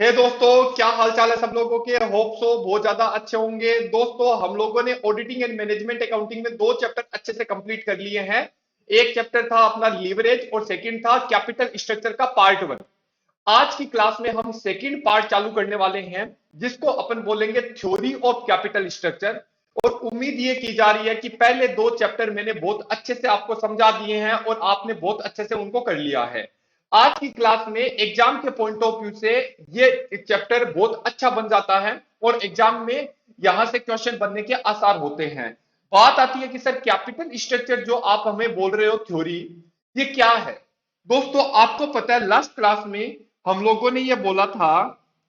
हे दोस्तों, क्या हाल चाल है सब लोगों के। होप सो बहुत ज्यादा अच्छे होंगे। दोस्तों, हम लोगों ने ऑडिटिंग एंड मैनेजमेंट अकाउंटिंग में दो चैप्टर अच्छे से कंप्लीट कर लिए हैं। एक चैप्टर था अपना लीवरेज और सेकंड था कैपिटल स्ट्रक्चर का पार्ट वन। आज की क्लास में हम सेकंड पार्ट चालू करने वाले हैं, जिसको अपन बोलेंगे थ्योरी ऑफ कैपिटल स्ट्रक्चर। और उम्मीद ये की जा रही है कि पहले दो चैप्टर मैंने बहुत अच्छे से आपको समझा दिए हैं और आपने बहुत अच्छे से उनको कर लिया है। आज की क्लास में एग्जाम के पॉइंट ऑफ व्यू से ये चैप्टर बहुत अच्छा बन जाता है और एग्जाम में यहां से क्वेश्चन बनने के आसार होते हैं। बात आती है कि सर कैपिटल स्ट्रक्चर जो आप हमें बोल रहे हो थ्योरी, ये क्या है। दोस्तों, आपको पता है लास्ट क्लास में हम लोगों ने ये बोला था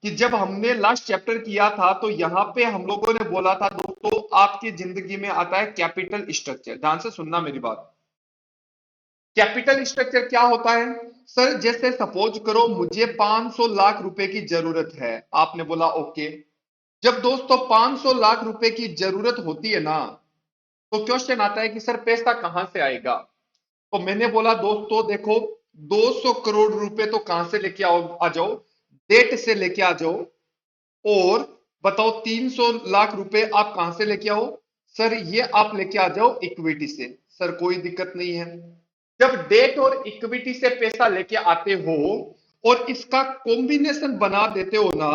कि जब हमने लास्ट चैप्टर किया था तो यहां पे हम लोगों ने बोला था दोस्तों, आपकी जिंदगी में आता है कैपिटल स्ट्रक्चर। ध्यान से सुनना मेरी बात। कैपिटल स्ट्रक्चर क्या होता है? सर, जैसे सपोज करो मुझे 500 लाख रुपए की जरूरत है। आपने बोला ओके। जब दोस्तों 500 लाख रुपए की जरूरत होती है ना, तो क्वेश्चन आता है कि सर पैसा कहां से आएगा। तो मैंने बोला दोस्तों देखो, 200 करोड़ रुपए तो कहां से लेके आओ, आ जाओ, डेट से लेके आ जाओ। और बताओ 300 लाख रुपए आप कहां से लेके आओ। सर ये आप लेके आ जाओ इक्विटी से। सर कोई दिक्कत नहीं है। जब डेट और इक्विटी से पैसा लेके आते हो और इसका कॉम्बिनेशन बना देते हो ना,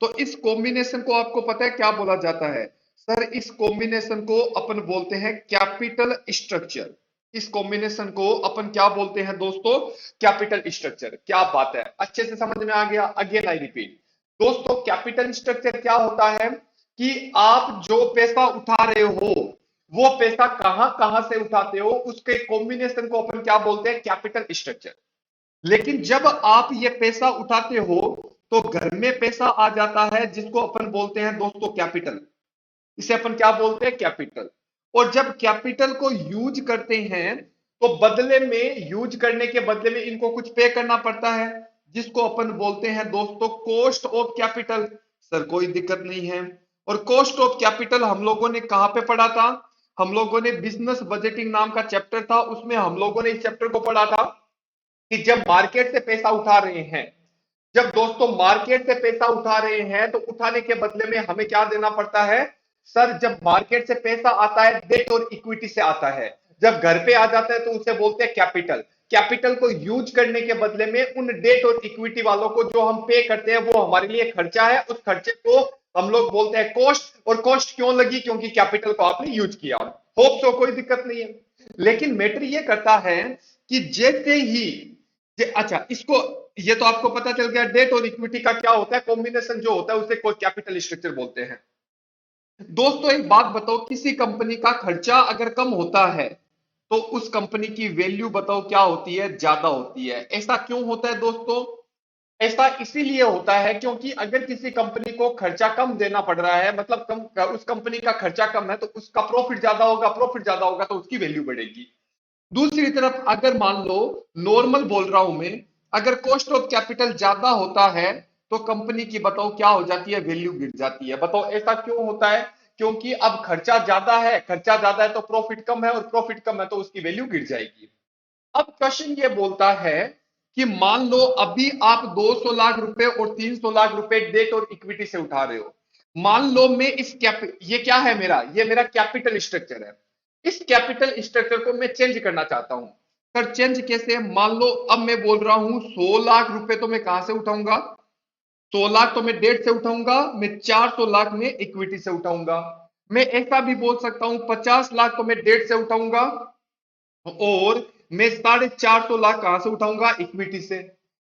तो इस कॉम्बिनेशन को आपको पता है क्या बोला जाता है? सर इस कॉम्बिनेशन को अपन बोलते हैं कैपिटल स्ट्रक्चर। इस कॉम्बिनेशन को अपन क्या बोलते हैं दोस्तों? Capital structure. क्या बात है, अच्छे से समझ में आ गया। अगेन आई रिपीट दोस्तों, कैपिटल स्ट्रक्चर क्या होता है कि आप जो पैसा उठा रहे हो, वो पैसा कहां कहां से उठाते हो, उसके कॉम्बिनेशन को अपन क्या बोलते हैं? Capital structure. लेकिन जब आप ये पैसा उठाते हो तो घर में पैसा आ जाता है, जिसको अपन बोलते हैं दोस्तों कैपिटल। इसे अपन क्या बोलते हैं? कैपिटल। और जब कैपिटल को यूज करते हैं तो बदले में, यूज करने के बदले में इनको कुछ पे करना पड़ता है, जिसको अपन बोलते हैं दोस्तों कॉस्ट ऑफ कैपिटल। सर कोई दिक्कत नहीं है। और कॉस्ट ऑफ कैपिटल हम लोगों ने कहां पे पढ़ा था? हम लोगों ने बिजनेस बजटिंग नाम का चैप्टर था, उसमें हम लोगों ने इस चैप्टर को पढ़ा था कि जब मार्केट से पैसा उठा रहे हैं, जब दोस्तों मार्केट से पैसा उठा रहे हैं तो उठाने के बदले में हमें क्या देना पड़ता है? सर जब मार्केट से पैसा आता है डेट और इक्विटी से आता है, जब घर पे आ जाता है तो उसे बोलते हैं कैपिटल। कैपिटल को यूज करने के बदले में उन डेट और इक्विटी वालों को जो हम पे करते हैं वो हमारे लिए खर्चा है, उस खर्चे को हम लोग बोलते हैं कॉस्ट। और कॉस्ट क्यों लगी? क्योंकि कैपिटल को आपने यूज किया। होप सो कोई दिक्कत नहीं है। लेकिन मैटर ये करता है कि जैसे ही अच्छा, इसको, ये तो आपको पता चल गया डेट और इक्विटी का क्या होता है, कॉम्बिनेशन जो होता है उसे कोई कैपिटल स्ट्रक्चर बोलते हैं। दोस्तों एक बात बताओ, किसी कंपनी का खर्चा अगर कम होता है तो उस कंपनी की वैल्यू बताओ क्या होती है? ज्यादा होती है। ऐसा क्यों होता है दोस्तों? ऐसा इसीलिए होता है क्योंकि अगर किसी कंपनी को खर्चा कम देना पड़ रहा है, मतलब कम, उस कंपनी का खर्चा कम है तो उसका प्रॉफिट ज्यादा होगा, प्रॉफिट ज्यादा होगा तो उसकी वैल्यू बढ़ेगी। दूसरी तरफ अगर मान लो, नॉर्मल बोल रहा हूं मैं, अगर कॉस्ट ऑफ कैपिटल ज्यादा होता है तो कंपनी की बताओ क्या हो जाती है? वैल्यू गिर जाती है। बताओ ऐसा क्यों होता है? क्योंकि अब खर्चा ज्यादा है, खर्चा ज्यादा है तो प्रॉफिट कम है, और प्रॉफिट कम है तो उसकी वैल्यू गिर जाएगी। अब क्वेश्चन ये बोलता है कि मान लो अभी आप 200 लाख रुपए और 300 लाख रुपए डेट और इक्विटी से उठा रहे हो। मान लो मैं ये क्या है मेरा? ये मेरा कैपिटल स्ट्रक्चर है। इस कैपिटल स्ट्रक्चर को मैं चेंज करना चाहता हूं। सर चेंज कैसे? मान लो अब मैं बोल रहा हूं 100 लाख रुपए तो मैं कहां से उठाऊंगा? 100 लाख तो मैं डेट से उठाऊंगा, मैं 400 लाख में इक्विटी से उठाऊंगा। मैं ऐसा भी बोल सकता हूं 50 लाख तो मैं डेट से उठाऊंगा, और मैं 450 लाख कहां से उठाऊंगा? इक्विटी से।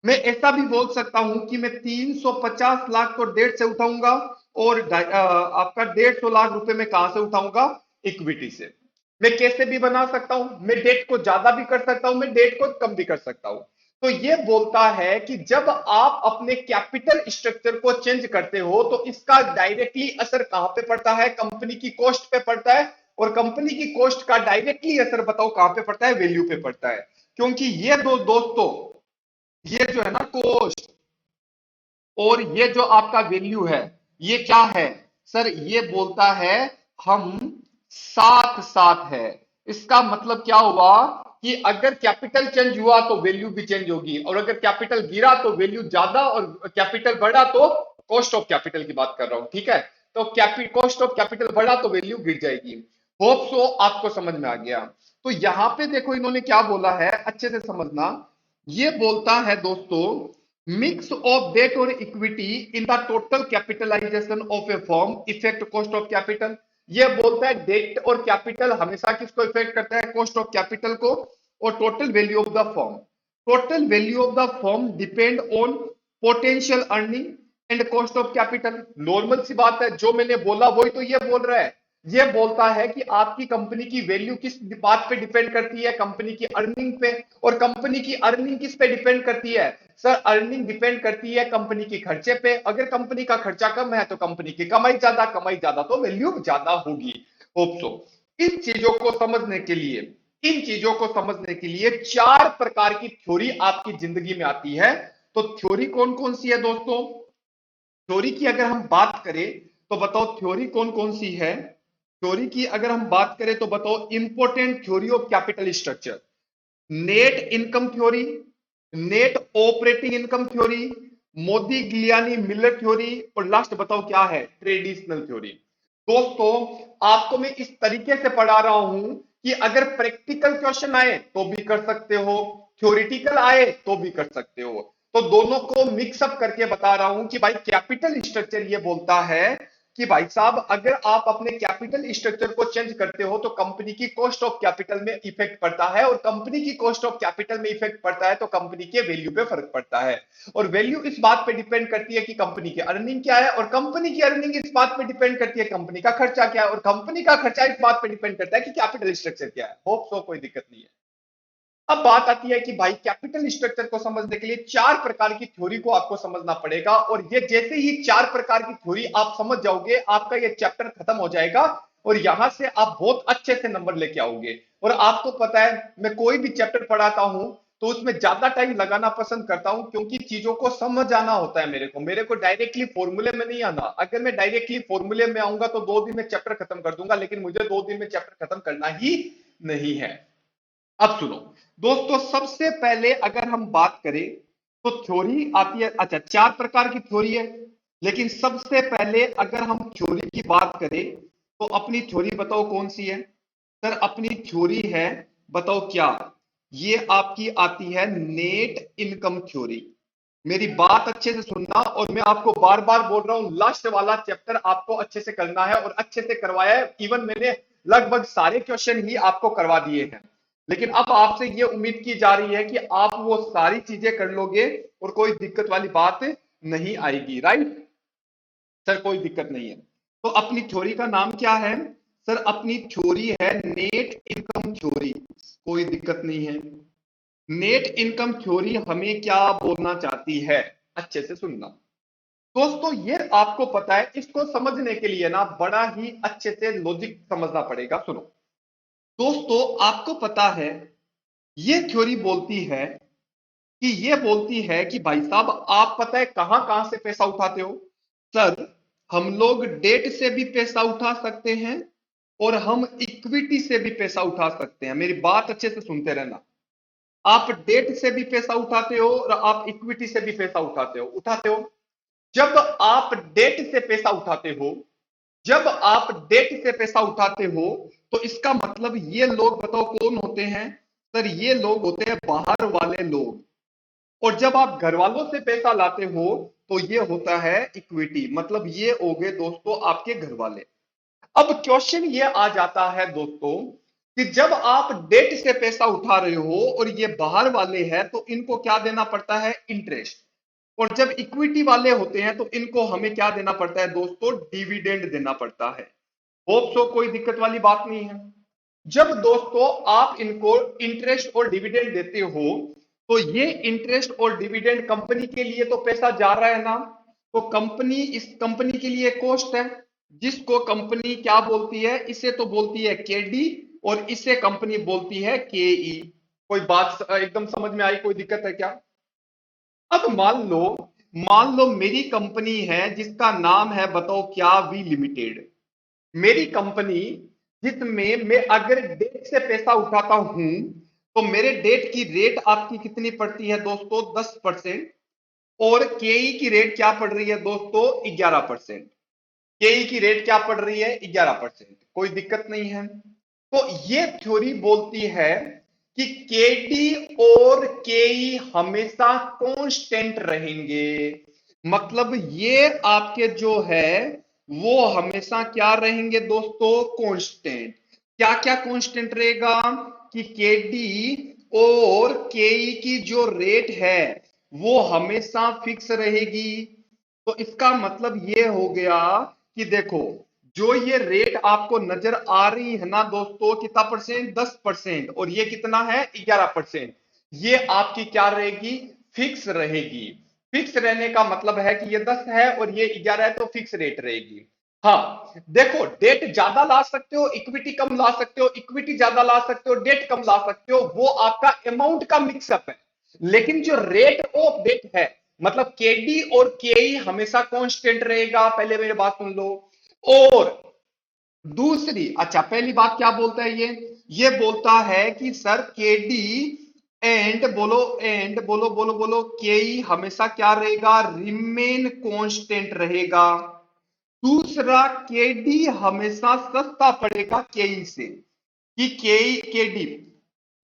मैं ऐसा भी बोल सकता हूं कि मैं 350 लाख को डेट से उठाऊंगा, और आपका 150 लाख रुपए में कहां से उठाऊंगा? इक्विटी से। मैं कैसे भी बना सकता हूं, मैं डेट को ज्यादा भी कर सकता हूं, मैं डेट को कम भी कर सकता हूं। तो ये बोलता है कि जब आप अपने कैपिटल स्ट्रक्चर को चेंज करते हो तो इसका डायरेक्टली असर कहां पे पड़ता है? कंपनी की कॉस्ट पे पड़ता है। और कंपनी की कॉस्ट का डायरेक्टली असर बताओ कहां पे पड़ता है? वैल्यू पे पड़ता है। क्योंकि ये दो दोस्तों, ये जो है ना कॉस्ट, और ये जो आपका वैल्यू है, ये क्या है? सर ये बोलता है हम साथ साथ है। इसका मतलब क्या हुआ कि अगर कैपिटल चेंज हुआ तो वैल्यू भी चेंज होगी, और अगर कैपिटल गिरा तो वैल्यू ज्यादा, और कैपिटल बढ़ा तो कॉस्ट ऑफ कैपिटल की बात कर रहा हूं, ठीक है। तो कॉस्ट ऑफ कैपिटल बढ़ा तो वैल्यू गिर जाएगी। होप सो आपको समझ में आ गया। तो यहां पे देखो इन्होंने क्या बोला है, अच्छे से समझना। ये बोलता है दोस्तों, मिक्स ऑफ डेट और equity in the total capitalization of a firm effect cost of capital. ये बोलता है डेट और कैपिटल हमेशा किसको इफेक्ट करता है, कॉस्ट ऑफ कैपिटल को। और total value of the firm, total value of the firm depend on potential earning and cost of capital. Normal सी बात है, जो मैंने बोला वही तो ये बोल रहा है। ये बोलता है कि आपकी कंपनी की वैल्यू किस बात पे डिपेंड करती है, कंपनी की अर्निंग पे। और कंपनी की अर्निंग किस पे डिपेंड करती है सर, अर्निंग डिपेंड करती है कंपनी की खर्चे पे। अगर कंपनी का खर्चा कम है तो कंपनी की कमाई ज्यादा, कमाई ज्यादा तो वैल्यू ज्यादा होगी। होप सो इन चीजों को समझने के लिए, इन चीजों को समझने के लिए चार प्रकार की थ्योरी आपकी जिंदगी में आती है। तो थ्योरी कौन कौन सी है दोस्तों, थ्योरी की अगर हम बात करें तो बताओ थ्योरी कौन कौन सी है। थ्योरी की अगर हम बात करें तो बताओ, important theory of capital structure, net income theory, net operating income theory, Modigliani Miller theory, और लास्ट बताओ क्या है, ट्रेडिशनल थ्योरी। दोस्तों आपको मैं इस तरीके से पढ़ा रहा हूं कि अगर प्रैक्टिकल क्वेश्चन आए तो भी कर सकते हो, थ्योरेटिकल आए तो भी कर सकते हो। तो दोनों को मिक्सअप करके बता रहा हूं कि भाई कैपिटल स्ट्रक्चर ये बोलता है कि भाई साहब अगर आप अपने कैपिटल स्ट्रक्चर को चेंज करते हो तो कंपनी की कॉस्ट ऑफ कैपिटल में इफेक्ट पड़ता है, और कंपनी की कॉस्ट ऑफ कैपिटल में इफेक्ट पड़ता है तो कंपनी के वैल्यू पे फर्क पड़ता है। और वैल्यू इस बात पे डिपेंड करती है कि कंपनी की अर्निंग क्या है, और कंपनी की अर्निंग इस बात पे डिपेंड करती है कंपनी का खर्चा क्या है, और कंपनी का खर्चा इस बात पे डिपेंड करता है कि कैपिटल स्ट्रक्चर क्या है। होप सो कोई दिक्कत नहीं है। अब बात आती है कि भाई कैपिटल स्ट्रक्चर को समझने के लिए चार प्रकार की थ्योरी को आपको समझना पड़ेगा, और ये जैसे ही चार प्रकार की थ्योरी आप समझ जाओगे आपका ये चैप्टर खत्म हो जाएगा, और यहां से आप बहुत अच्छे से नंबर लेके आओगे। और आपको पता है मैं कोई भी चैप्टर पढ़ाता हूं तो उसमें ज्यादा टाइम लगाना पसंद करता हूं, क्योंकि चीजों को समझ आना होता है। मेरे को डायरेक्टली फॉर्मूले में नहीं आना। अगर मैं डायरेक्टली फॉर्मूले में आऊंगा तो 2 दिन में चैप्टर खत्म कर दूंगा, लेकिन मुझे 2 दिन में चैप्टर खत्म करना ही नहीं है। अब सुनो दोस्तों, सबसे पहले अगर हम बात करें तो थ्योरी आती है, अच्छा चार प्रकार की थ्योरी है, लेकिन सबसे पहले अगर हम थ्योरी की बात करें तो अपनी थ्योरी बताओ कौन सी है। सर अपनी थ्योरी है, बताओ क्या, ये आपकी आती है नेट इनकम थ्योरी। मेरी बात अच्छे से सुनना, और मैं आपको बार बार बोल रहा हूं लास्ट वाला चैप्टर आपको अच्छे से करना है, और अच्छे से करवाया है। इवन मैंने लगभग सारे क्वेश्चन ही आपको करवा दिए हैं, लेकिन अब आपसे ये उम्मीद की जा रही है कि आप वो सारी चीजें कर लोगे और कोई दिक्कत वाली बात नहीं आएगी, राइट। सर कोई दिक्कत नहीं है। तो अपनी थ्योरी का नाम क्या है, सर अपनी थ्योरी है नेट इनकम थ्योरी। कोई दिक्कत नहीं है। नेट इनकम थ्योरी हमें क्या बोलना चाहती है, अच्छे से सुनना दोस्तों। ये आपको पता है, इसको समझने के लिए ना बड़ा ही अच्छे से लॉजिक समझना पड़ेगा। सुनो दोस्तों, आपको पता है ये थ्योरी बोलती है कि, ये बोलती है कि भाई साहब आप पता है कहां कहां से पैसा उठाते हो। सर हम लोग डेट से भी पैसा उठा सकते हैं, और हम इक्विटी से भी पैसा उठा सकते हैं। मेरी बात अच्छे से सुनते रहना। आप डेट से भी पैसा उठाते हो और आप इक्विटी से भी पैसा उठाते हो। जब आप डेट से पैसा उठाते हो, जब आप डेट से पैसा उठाते हो तो इसका मतलब ये लोग बताओ कौन होते हैं। सर ये लोग होते हैं बाहर वाले लोग। और जब आप घर वालों से पैसा लाते हो तो ये होता है इक्विटी, मतलब ये हो गए दोस्तों आपके घर वाले। अब क्वेश्चन ये आ जाता है दोस्तों कि जब आप डेट से पैसा उठा रहे हो और ये बाहर वाले हैं तो इनको क्या देना पड़ता है, इंटरेस्ट। और जब इक्विटी वाले होते हैं तो इनको हमें क्या देना पड़ता है दोस्तों, डिविडेंड देना पड़ता है। होप सो कोई दिक्कत वाली बात नहीं है। जब दोस्तों आप इनको इंटरेस्ट और डिविडेंड देते हो तो ये इंटरेस्ट और डिविडेंड कंपनी के लिए तो पैसा जा रहा है ना, तो कंपनी, इस कंपनी के लिए कॉस्ट है, जिसको कंपनी क्या बोलती है, इसे तो बोलती है केडी, और इसे कंपनी बोलती है केई। कोई बात एकदम समझ में आई, कोई दिक्कत है क्या। अब मान लो मेरी कंपनी है जिसका नाम है बताओ क्या, वी लिमिटेड। मेरी कंपनी जिसमें मैं अगर डेट से पैसा उठाता हूं तो मेरे डेट की रेट आपकी कितनी पड़ती है दोस्तों? 10%। और केई की रेट क्या पड़ रही है दोस्तों? 11%। केई की रेट क्या पड़ रही है? 11%। कोई दिक्कत नहीं है। तो ये थ्योरी बोलती है कि केडी और केई हमेशा कांस्टेंट रहेंगे। मतलब ये आपके जो है वो हमेशा क्या रहेंगे दोस्तों? कांस्टेंट। क्या क्या कांस्टेंट रहेगा? कि केडी और केई की जो रेट है वो हमेशा फिक्स रहेगी। तो इसका मतलब ये हो गया कि देखो, जो ये रेट आपको नजर आ रही है ना दोस्तों, कितना परसेंट? 10%। और ये कितना है? 11%। ये आपकी क्या रहेगी? फिक्स रहेगी। फिक्स रहने का मतलब है कि ये 10 है और ये 11 है, तो फिक्स रेट रहेगी। हाँ देखो, डेट ज्यादा ला सकते हो, इक्विटी कम ला सकते हो, इक्विटी ज्यादा ला सकते हो, डेट कम ला सकते हो, वो आपका अमाउंट का मिक्सअप है। लेकिन जो रेट ऑफ डेट है, मतलब केडी और केई हमेशा कांस्टेंट रहेगा। पहले मेरी बात सुन लो। और दूसरी, अच्छा पहली बात क्या बोलता है ये बोलता है कि सर केडी एंड बोलो, एंड बोलो बोलो बोलो, केई हमेशा क्या रहेगा? रिमेन कांस्टेंट रहेगा। दूसरा, केडी हमेशा सस्ता पड़ेगा केई से। कि केई केडी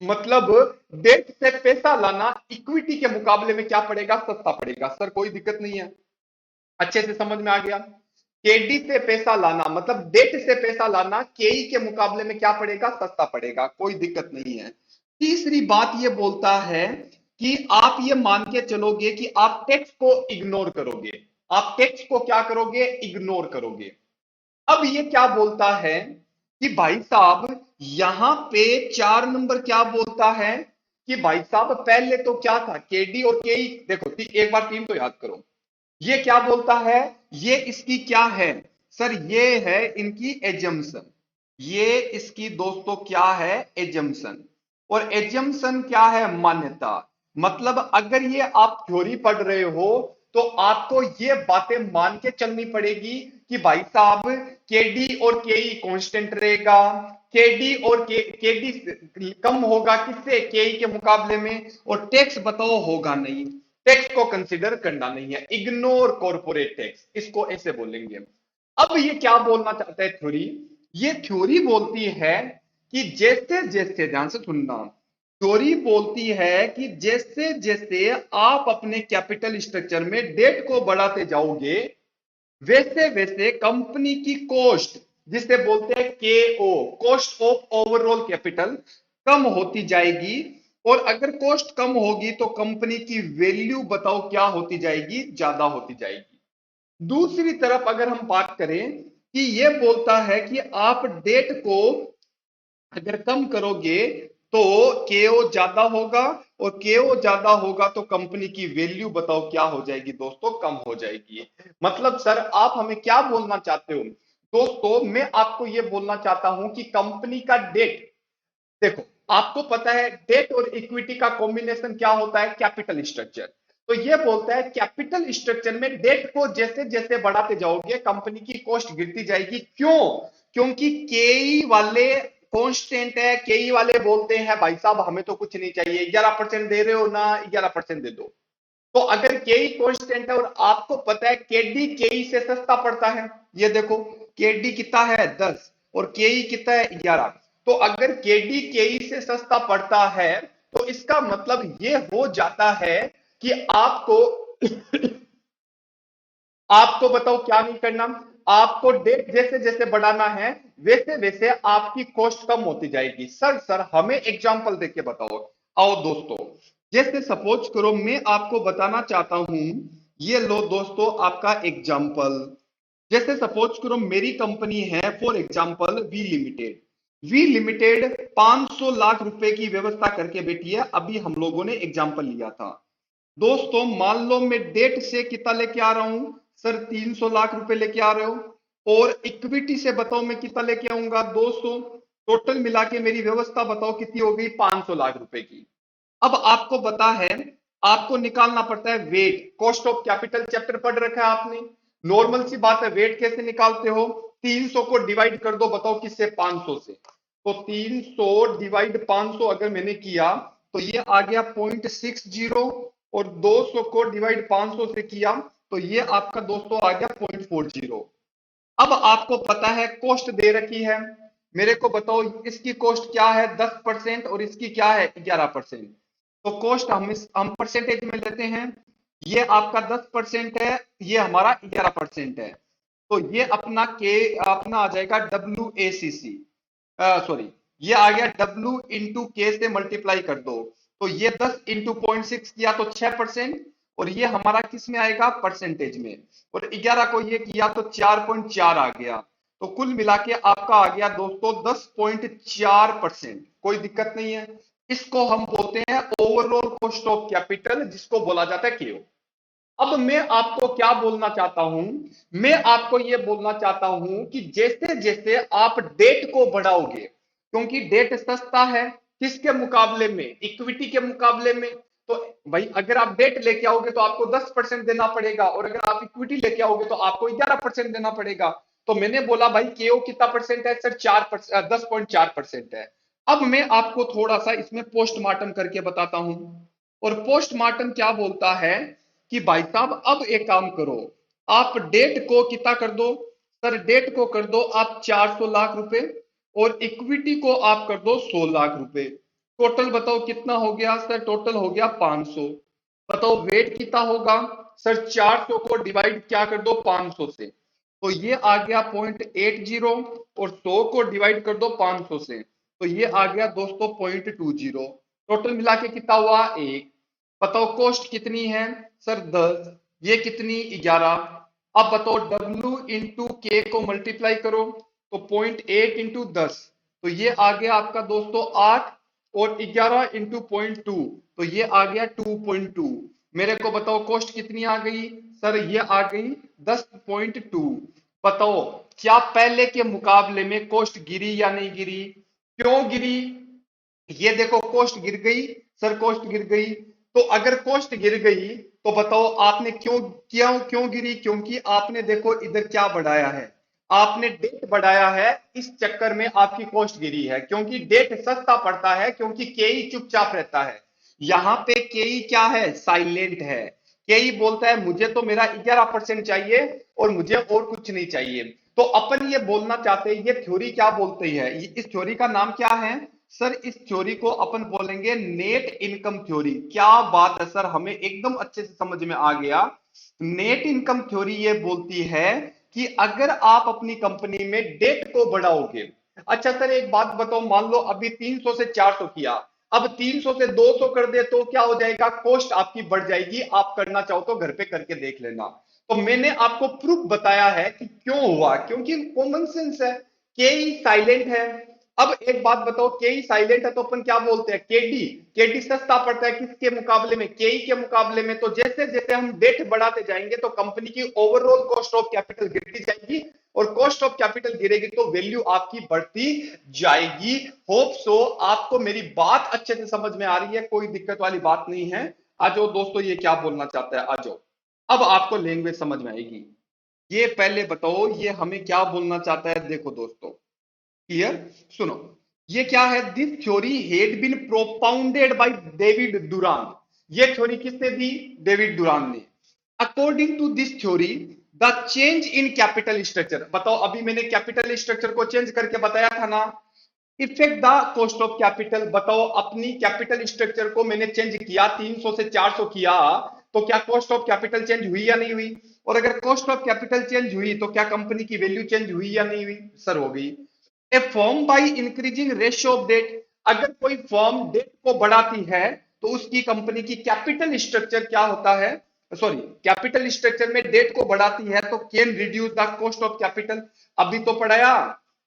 मतलब डेट से पैसा लाना इक्विटी के मुकाबले में क्या पड़ेगा? सस्ता पड़ेगा। सर कोई दिक्कत नहीं है, अच्छे से समझ में आ गया। केडी से पैसा लाना मतलब डेट से पैसा लाना केई के मुकाबले में क्या पड़ेगा? सस्ता पड़ेगा। कोई दिक्कत नहीं है। तीसरी बात ये बोलता है कि आप ये मान के चलोगे कि आप टैक्स को इग्नोर करोगे। आप टैक्स को क्या करोगे? इग्नोर करोगे। अब ये क्या बोलता है कि भाई साहब यहां पे 4 नंबर क्या बोलता है कि भाई साहब पहले तो क्या था? केडी और केई, देखो एक बार 3 तो याद करो। ये क्या बोलता है? ये इसकी क्या है? सर ये है इनकी एजम्पशन। ये इसकी दोस्तों क्या है? एजम्पशन। और एजम्पशन क्या है? मान्यता। मतलब अगर ये आप थ्योरी पढ़ रहे हो तो आपको ये बातें मान के चलनी पड़ेगी कि भाई साहब केडी और केई कांस्टेंट रहेगा। केडी और केडी कम होगा किससे? केई के मुकाबले में। और टैक्स बताओ होगा नहीं। टैक्स को कंसीडर करना नहीं है, इग्नोर कॉर्पोरेट टैक्स, इसको ऐसे बोलेंगे। अब ये क्या बोलना चाहता है थ्योरी? ये थ्योरी बोलती है कि जैसे जैसे, ध्यान से सुनना, थ्योरी बोलती है कि जैसे जैसे आप अपने कैपिटल स्ट्रक्चर में डेट को बढ़ाते जाओगे, वैसे वैसे कंपनी की कॉस्ट, जिसे बोलते हैं केओ, कॉस्ट ऑफ ओवरऑल कैपिटल, कम होती जाएगी। और अगर कॉस्ट कम होगी तो कंपनी की वैल्यू बताओ क्या होती जाएगी? ज्यादा होती जाएगी। दूसरी तरफ अगर हम बात करें कि ये बोलता है कि आप डेट को अगर कम करोगे तो केओ ज्यादा होगा, और केओ ज्यादा होगा तो कंपनी की वैल्यू बताओ क्या हो जाएगी दोस्तों? कम हो जाएगी। मतलब सर आप हमें क्या बोलना चाहते हो? दोस्तों मैं आपको यह बोलना चाहता हूं कि कंपनी का डेट, देखो आपको पता है डेट और इक्विटी का कॉम्बिनेशन क्या होता है? Capital structure. तो ये बोलता है कैपिटल स्ट्रक्चर में डेट को जैसे जैसे बढ़ाते जाओगे कंपनी की कॉस्ट गिरती जाएगी। क्यों? क्योंकि केई वाले कांस्टेंट है। केई वाले बोलते हैं भाई साहब हमें तो कुछ नहीं चाहिए, 11% दे रहे हो ना, 11% दे दो। तो अगर केई कांस्टेंट है और आपको पता है केडी केई से सस्ता पड़ता है, ये देखो केडी कितना है? 10। और केई कितना है? 11। तो अगर केडी केई से सस्ता पड़ता है तो इसका मतलब ये हो जाता है कि आपको आपको बताओ क्या नहीं करना? आपको डेट जैसे जैसे बढ़ाना है वैसे वैसे आपकी कॉस्ट कम होती जाएगी। सर हमें एग्जांपल देके बताओ। आओ दोस्तों, जैसे सपोज करो मैं आपको बताना चाहता हूं, ये लो दोस्तों आपका एग्जांपल। जैसे सपोज करो मेरी कंपनी है for example V limited. V limited 500 lakh रुपए की व्यवस्था करके बैठी है। अभी हम लोगों ने एग्जांपल लिया था दोस्तों। मान लो मैं डेट से कितना लेके आ रहा हूं? सर 300 लाख रुपए लेके आ रहे हो। और इक्विटी से बताओ मैं कितना लेके आऊंगा? 200। टोटल मिला के मेरी व्यवस्था बताओ कितनी हो गई? 500 लाख रुपए की। अब आपको पता है, आपको निकालना पड़ता है weight. Cost of capital chapter पढ़ रखा है आपने। नॉर्मल सी बात है, वेट कैसे निकालते हो? 300 को डिवाइड कर दो, बताओ किससे? 500 से। तो 300 डिवाइड 500 अगर मैंने किया तो ये आ गया 0.60, और 200 को डिवाइड 500 से किया तो ये आपका दोस्तों आ गया 0.40। अब आपको पता है कॉस्ट दे रखी है, मेरे को बताओ इसकी कॉस्ट क्या है 10% और इसकी क्या है 11%। तो कॉस्ट हम परसेंटेज में लेते हैं, ये आपका 10% है, ये हमारा 11% है। तो ये अपना के अपना आ जाएगा WACC, सॉरी, ये आ गया W इंटू के से मल्टीप्लाई कर दो, तो ये 10 इंटू 0.6 किया तो 6%, और ये हमारा किस में आएगा परसेंटेज में, और 11 को ये किया तो 4.4 आ गया। तो कुल मिला के आपका आ गया दोस्तों 10.4%। कोई दिक्कत नहीं है, इसको हम बोलते हैं ओवरऑल कॉस्ट ऑफ कैपिटल, जिसको बोला जाता है केओ। अब मैं आपको क्या बोलना चाहता हूं, मैं आपको यह बोलना चाहता हूं कि जैसे जैसे आप डेट को बढ़ाओगे, क्योंकि डेट सस्ता है किसके मुकाबले में, इक्विटी के मुकाबले में। तो भाई अगर आप डेट लेके आओगे तो आपको 10% देना पड़ेगा, और अगर आप इक्विटी लेके आओगे तो आपको 11% देना पड़ेगा। तो मैंने बोला भाई केओ कितना परसेंट है सर, 10.4% है। अब मैं आपको थोड़ा सा इसमें पोस्टमार्टम करके बताता हूं, और पोस्टमार्टम क्या बोलता है कि भाई साहब अब एक काम करो, आप डेट को कितना कर दो, सर डेट को कर दो आप 400 लाख रुपए, और इक्विटी को आप कर दो 100 लाख रुपए। टोटल बताओ कितना हो गया सर, टोटल हो गया 500। बताओ वेट कितना होगा सर, 400 को डिवाइड क्या कर दो 500 से, तो ये आ गया 0.80, और 100 को डिवाइड कर दो 500 से, तो ये आ गया दोस्तों 0.20। टोटल मिला के कितना हुआ 1। बताओ कॉस्ट कितनी है सर 10, ये कितनी 11। अब बताओ W इंटू के को मल्टीप्लाई करो, तो 0.8 इंटू 10, तो ये आ गया आपका दोस्तों 8, और 11 इंटू 0.2, तो ये आ गया 2.2। मेरे को बताओ कॉस्ट कितनी आ गई सर, ये आ गई 10.2। बताओ क्या पहले के मुकाबले में कॉस्ट गिरी या नहीं गिरी, क्यों गिरी, ये देखो कॉस्ट गिर गई सर, कॉस्ट गिर गई। तो अगर कॉस्ट गिर गई तो बताओ आपने क्यों किया, क्यों गिरी, क्योंकि आपने देखो इधर क्या बढ़ाया है, आपने डेट बढ़ाया है, इस चक्कर में आपकी कॉस्ट गिरी है, क्योंकि डेट सस्ता पड़ता है, क्योंकि केई चुपचाप रहता है। यहां पे केई क्या है, साइलेंट है। केई बोलता है मुझे तो मेरा 11% चाहिए और मुझे और कुछ नहीं चाहिए। तो अपन ये बोलना चाहते हैं, ये थ्योरी क्या बोलती है, इस थ्योरी का नाम क्या है सर, इस थ्योरी को अपन बोलेंगे नेट इनकम थ्योरी। क्या बात है सर, हमें एकदम अच्छे से समझ में आ गया। नेट इनकम थ्योरी ये बोलती है कि अगर आप अपनी कंपनी में डेट को बढ़ाओगे, अच्छा सर एक बात बताओ, मान लो अभी 300 से 400 किया, अब 300 से 200 कर दे तो क्या हो जाएगा, कॉस्ट आपकी बढ़ जाएगी। आप करना चाहो तो घर पे करके देख लेना। तो मैंने आपको प्रूफ बताया है कि क्यों हुआ, क्योंकि कॉमन सेंस है। के साइलेंट है। अब एक बात बताओ, के साइलेंट है तो अपन क्या बोलते हैं, केडी। केडी सस्ता पड़ता है किसके मुकाबले में, के के मुकाबले में। तो जैसे जैसे हम डेट बढ़ाते जाएंगे तो कंपनी की ओवरऑल कॉस्ट ऑफ कैपिटल गिरती जाएगी, और कॉस्ट ऑफ कैपिटल गिरेगी तो वैल्यू आपकी बढ़ती जाएगी। होप सो आपको मेरी बात अच्छे से समझ में आ रही है, कोई दिक्कत वाली बात नहीं है। आ जाओ दोस्तों, ये क्या बोलना चाहता है, आ जाओ, अब आपको लैंग्वेज समझ में आएगी। ये पहले बताओ ये हमें क्या बोलना चाहता है, देखो दोस्तों क्लियर, सुनो। ये क्या है, this theory had been propounded by David Durand. ये थ्योरी किसने दी, डेविड डुरान ने। According to this theory the change in capital structure, बताओ अभी मैंने कैपिटल स्ट्रक्चर को चेंज करके बताया था ना, effect the cost of capital. बताओ अपनी कैपिटल स्ट्रक्चर को मैंने चेंज किया, 300 से 400 किया, तो क्या कॉस्ट ऑफ कैपिटल चेंज हुई या नहीं हुई, और अगर कॉस्ट ऑफ कैपिटल चेंज हुई तो क्या कंपनी की वैल्यू चेंज हुई या नहीं हुई, सर हो गई। A firm by increasing ratio of debt, अगर कोई फर्म डेट को बढ़ाती है तो उसकी कंपनी की कैपिटल स्ट्रक्चर क्या होता है, सॉरी कैपिटल स्ट्रक्चर में डेट को बढ़ाती है तो can reduce the cost of capital. अभी तो पढ़ाया,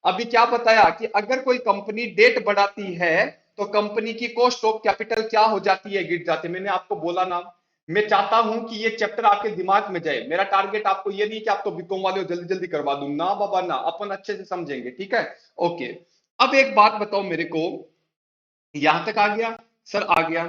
अभी क्या बताया कि अगर कोई कंपनी डेट बढ़ाती है तो कंपनी की कॉस्ट ऑफ कैपिटल क्या हो जाती है, गिर जाती है। मैंने आपको बोला ना, मैं चाहता हूं कि ये चैप्टर आपके दिमाग में जाए। मेरा टारगेट आपको ये नहीं कि आपको बीकॉम वाले जल्दी जल्दी करवा दूं ना बाबा ना, अपन अच्छे से समझेंगे, ठीक है ओके। अब एक बात बताओ मेरे को, यहां तक आ गया सर, आ गया।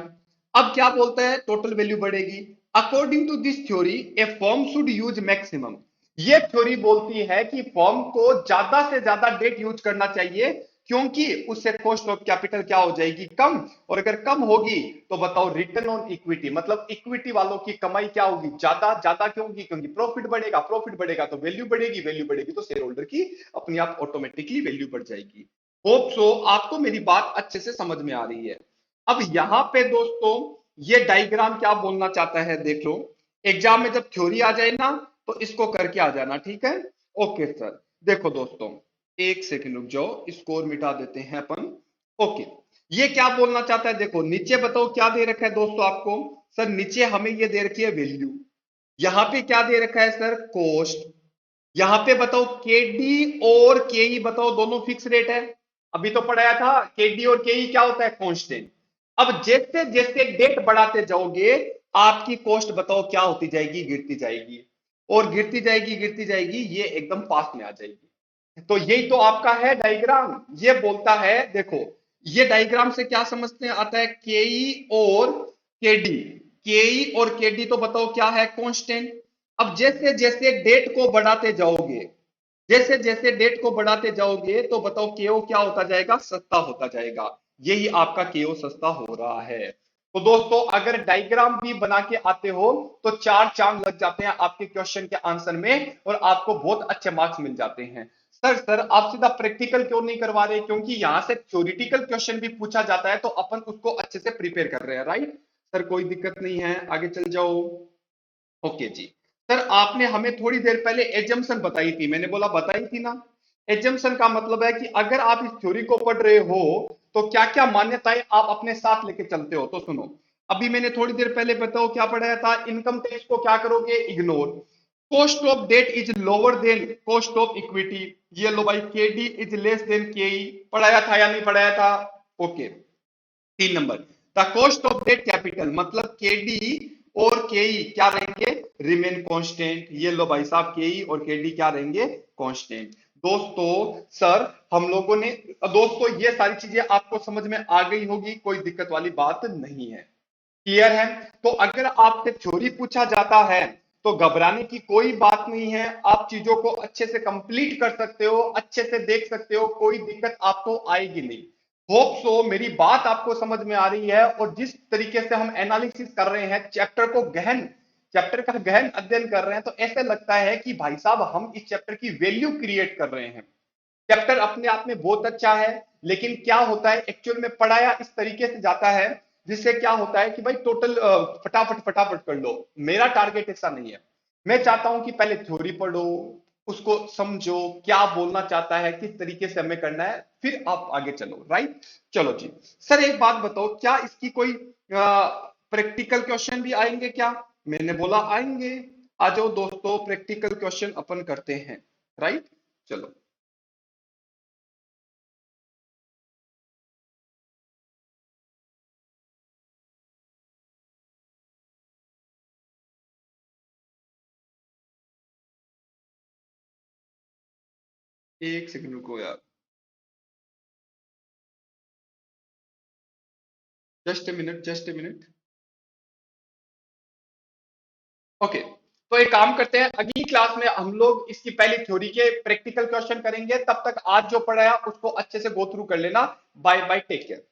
अब क्या बोलता है, टोटल वैल्यू बढ़ेगी। According to this theory a firm should use maximum, ये थ्योरी बोलती है कि फर्म को ज्यादा से ज्यादा डेट यूज करना चाहिए क्योंकि उससे कॉस्ट ऑफ कैपिटल क्या हो जाएगी, कम। और अगर कम होगी तो बताओ रिटर्न ऑन इक्विटी, मतलब इक्विटी वालों की कमाई क्या होगी, ज्यादा। ज्यादा क्यों होगी, क्योंकि प्रॉफिट बढ़ेगा, प्रॉफिट बढ़ेगा तो वैल्यू बढ़ेगी, वैल्यू बढ़ेगी तो शेयर होल्डर की अपने आप ऑटोमेटिकली वैल्यू बढ़ जाएगी। होप सो आपको मेरी बात अच्छे से समझ में आ रही है। अब यहां पे दोस्तों ये डायग्राम क्या बोलना चाहता है देख लो। एग्जाम में जब थ्योरी आ जाए ना तो इसको करके आ जाना, ठीक है। Okay sir. देखो दोस्तों, एक सेकंड रुक जाओ, स्कोर मिटा देते हैं अपन। ओके, ये क्या बोलना चाहता है, देखो नीचे बताओ क्या दे रखा है दोस्तों आपको। सर नीचे हमें ये दे रखी है वैल्यू, यहां पे क्या दे रखा है सर, कॉस्ट। यहां पे बताओ केडी और केई बताओ दोनों फिक्स रेट है। अभी तो पढ़ाया था केडी और केई क्या होता है, कांस्टेंट। अब जैसे जैसे डेट बढ़ाते जाओगे आपकी कॉस्ट बताओ क्या होती जाएगी, गिरती जाएगी। और गिरती जाएगी गिरती जाएगी, ये एकदम पास में आ जाएगी। तो यही तो आपका है डायग्राम, ये बोलता है देखो, ये डायग्राम से क्या समझते हैं आता है, केई और केडी। केई और केडी तो बताओ क्या है, कांस्टेंट। अब जैसे जैसे डेट को बढ़ाते जाओगे, जैसे जैसे डेट को बढ़ाते जाओगे तो बताओ केओ क्या होता जाएगा, सस्ता होता जाएगा। यही आपका केओ सस्ता हो रहा है। तो दोस्तों अगर डायग्राम भी बना के आते हो तो चार चांद लग जाते हैं आपके क्वेश्चन के आंसर में और आपको बहुत अच्छे मार्क्स मिल जाते हैं। सर आप सीधा प्रैक्टिकल क्यों नहीं करवा रहे, क्योंकि यहां से थ्योरेटिकल क्वेश्चन भी पूछा जाता है तो अपन उसको अच्छे से प्रिपेयर कर रहे हैं, राइट। सर कोई दिक्कत नहीं है, आगे चल जाओ। ओके जी। सर आपने हमें थोड़ी देर पहले एजम्पशन बताई थी, मैंने बोला बताई थी ना। एजम्पशन का मतलब है कि अगर आप इस थ्योरी को पढ़ रहे हो तो क्या क्या मान्यताएं आप अपने साथ लेके चलते हो। तो सुनो, अभी मैंने थोड़ी देर पहले बताओ क्या पढ़ाया था, इनकम टैक्स को क्या करोगे, ignore. Cost of debt is lower than cost of equity, ये लो भाई, केडी इज लेस देन केई, पढ़ाया था या नहीं पढ़ाया था। Okay. 3 number, the cost of debt capital, मतलब केडी और केई क्या रहेंगे, रिमेन कांस्टेंट। ये लो भाई साहब, केई और केडी क्या रहेंगे, कांस्टेंट। दोस्तों सर हम लोगों ने, दोस्तों ये सारी चीजें आपको समझ में आ गई होगी, कोई दिक्कत वाली बात नहीं है, क्लियर है। तो अगर आपसे थ्योरी पूछा जाता है तो घबराने की कोई बात नहीं है, आप चीजों को अच्छे से कंप्लीट कर सकते हो, अच्छे से देख सकते हो, कोई दिक्कत आपको आएगी नहीं। होप सो मेरी बात आपको समझ में आ रही है। और जिस तरीके से हम एनालिसिस कर रहे हैं, चैप्टर का गहन अध्ययन कर रहे हैं, तो ऐसे लगता है कि भाई साहब हम इस चैप्टर की वैल्यू क्रिएट कर रहे हैं। चैप्टर अपने आप में बहुत अच्छा है, लेकिन क्या होता है एक्चुअल में पढ़ाया इस तरीके से जाता है जिससे क्या होता है कि भाई टोटल फटाफट फटाफट कर लो। मेरा टारगेट ऐसा नहीं है, मैं चाहता हूं कि पहले थ्योरी पढ़ो, उसको समझो क्या बोलना चाहता है, किस तरीके से हमें करना है, फिर आप आगे चलो, राइट। चलो जी। सर एक बात बताओ, क्या इसकी कोई प्रैक्टिकल क्वेश्चन भी आएंगे क्या। मैंने बोला आएंगे। आ जाओ दोस्तों, प्रैक्टिकल क्वेश्चन अपन करते हैं, राइट। चलो, एक सेकंड रुको यार, just a minute, just a minute. Okay, तो एक काम करते हैं, अगली क्लास में हम लोग इसकी पहली थ्योरी के प्रैक्टिकल क्वेश्चन करेंगे। तब तक आज जो पढ़ाया उसको अच्छे से गो थ्रू कर लेना। Bye bye, take care.